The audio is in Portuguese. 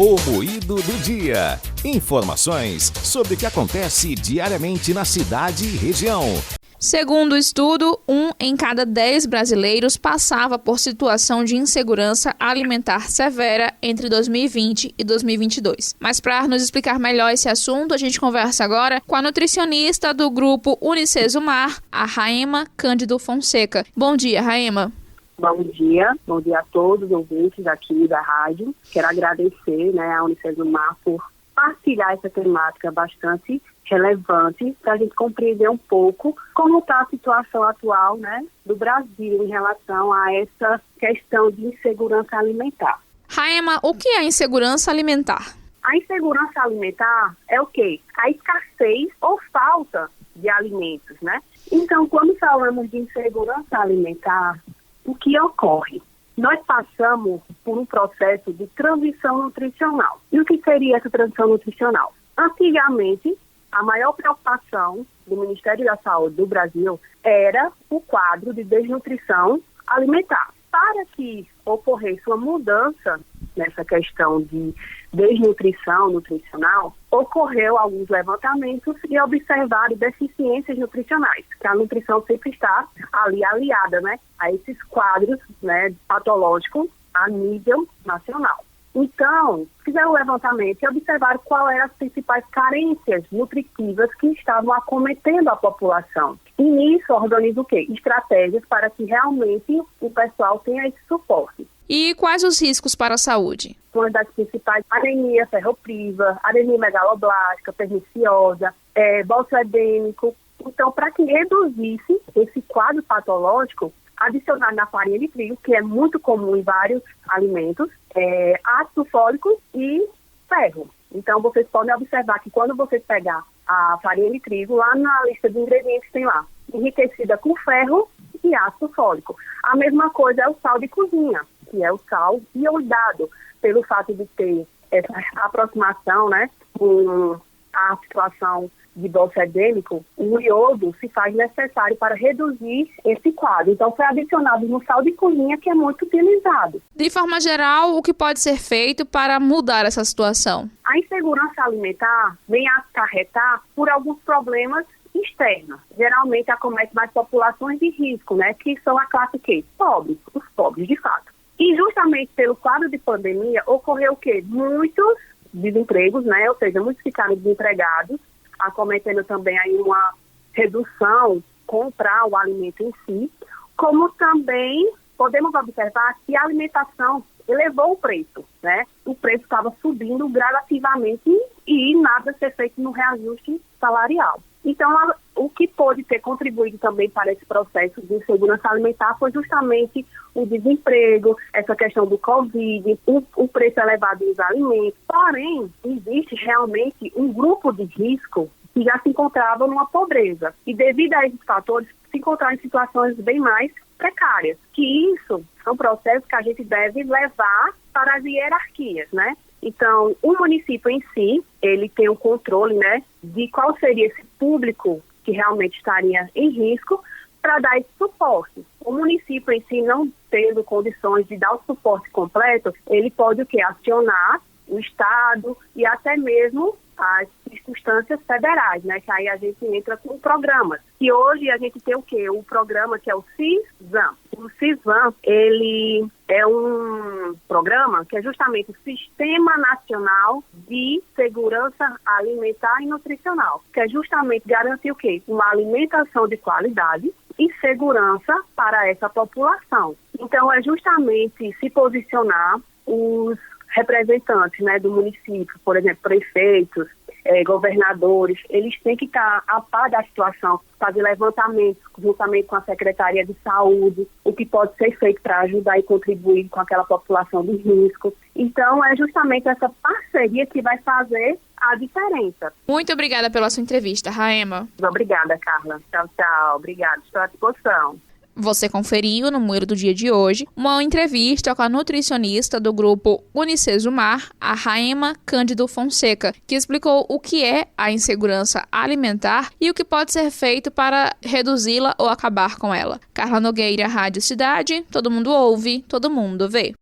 O Moído do Dia. Informações sobre o que acontece diariamente na cidade e região. Segundo o estudo, 1 em cada 10 brasileiros passava por situação de insegurança alimentar severa entre 2020 e 2022. Mas para nos explicar melhor esse assunto, a gente conversa agora com a nutricionista do grupo Unicesumar, a Raema Cândido Fonseca. Bom dia, Raema. Bom dia a todos os ouvintes aqui da rádio. Quero agradecer a Unicesumar por partilhar essa temática bastante relevante para a gente compreender um pouco como está a situação atual do Brasil em relação a essa questão de insegurança alimentar. Raema, o que é insegurança alimentar? A insegurança alimentar é o quê? A escassez ou falta de alimentos, Então, quando falamos de insegurança alimentar, o que ocorre? Nós passamos por um processo de transição nutricional. E o que seria essa transição nutricional? Antigamente, a maior preocupação do Ministério da Saúde do Brasil era o quadro de desnutrição alimentar. Para que ocorresse uma mudança nessa questão de desnutrição nutricional, ocorreu alguns levantamentos e observaram deficiências nutricionais, que a nutrição sempre está ali aliada a esses quadros patológicos a nível nacional. Então, fizeram o levantamento e observaram quais eram as principais carências nutritivas que estavam acometendo a população. E nisso organiza o quê? Estratégias para que realmente o pessoal tenha esse suporte. E quais os riscos para a saúde? Uma das principais, anemia ferropriva, anemia megaloblástica, perniciosa, bócio edêmico. Então, para que reduzisse esse quadro patológico, adicionar na farinha de trigo, que é muito comum em vários alimentos, ácido fólico e ferro. Então, vocês podem observar que quando você pegar a farinha de trigo, lá na lista de ingredientes tem lá, enriquecida com ferro e ácido fólico. A mesma coisa é o sal de cozinha, que é o sal iodado, pelo fato de ter essa aproximação com a situação de bócio edêmico, o iodo se faz necessário para reduzir esse quadro. Então, foi adicionado no sal de cozinha, que é muito utilizado. De forma geral, o que pode ser feito para mudar essa situação? A insegurança alimentar vem a acarretar por alguns problemas externos. Geralmente, acomete mais populações de risco, que são a classe Q, pobres, os pobres, de fato. E justamente pelo quadro de pandemia, ocorreu o quê? Muitos desempregos, ou seja, muitos ficaram desempregados, acometendo também aí uma redução, comprar o alimento em si, como também podemos observar que a alimentação elevou o preço, O preço estava subindo gradativamente e nada ser feito no reajuste salarial. Então, o que pode ter contribuído também para esse processo de insegurança alimentar foi justamente o desemprego, essa questão do Covid, o preço elevado dos alimentos. Porém, existe realmente um grupo de risco que já se encontrava numa pobreza. E devido a esses fatores, se encontraram em situações bem mais precárias. Que isso são processos que a gente deve levar para as hierarquias, Então, o município em si, ele tem o controle, de qual seria esse público que realmente estaria em risco para dar esse suporte. O município em si, não tendo condições de dar o suporte completo, ele pode acionar o Estado e até mesmo as circunstâncias federais, que aí a gente entra com programas. E hoje a gente tem o quê? O programa que é o CISAM. O CISAM, ele é um programa que é justamente o Sistema Nacional de Segurança Alimentar e Nutricional, que é justamente garantir o quê? Uma alimentação de qualidade e segurança para essa população. Então, é justamente se posicionar os representantes do município, por exemplo, prefeitos, governadores, eles têm que estar a par da situação, fazer levantamentos juntamente com a Secretaria de Saúde, o que pode ser feito para ajudar e contribuir com aquela população de risco. Então, é justamente essa parceria que vai fazer a diferença. Muito obrigada pela sua entrevista, Raema. Obrigada, Carla. Tchau, tchau. Obrigada. Estou à disposição. Você conferiu no Moído do Dia de hoje uma entrevista com a nutricionista do grupo Unicesumar, a Raema Cândido Fonseca, que explicou o que é a insegurança alimentar e o que pode ser feito para reduzi-la ou acabar com ela. Carla Nogueira, Rádio Cidade, todo mundo ouve, todo mundo vê.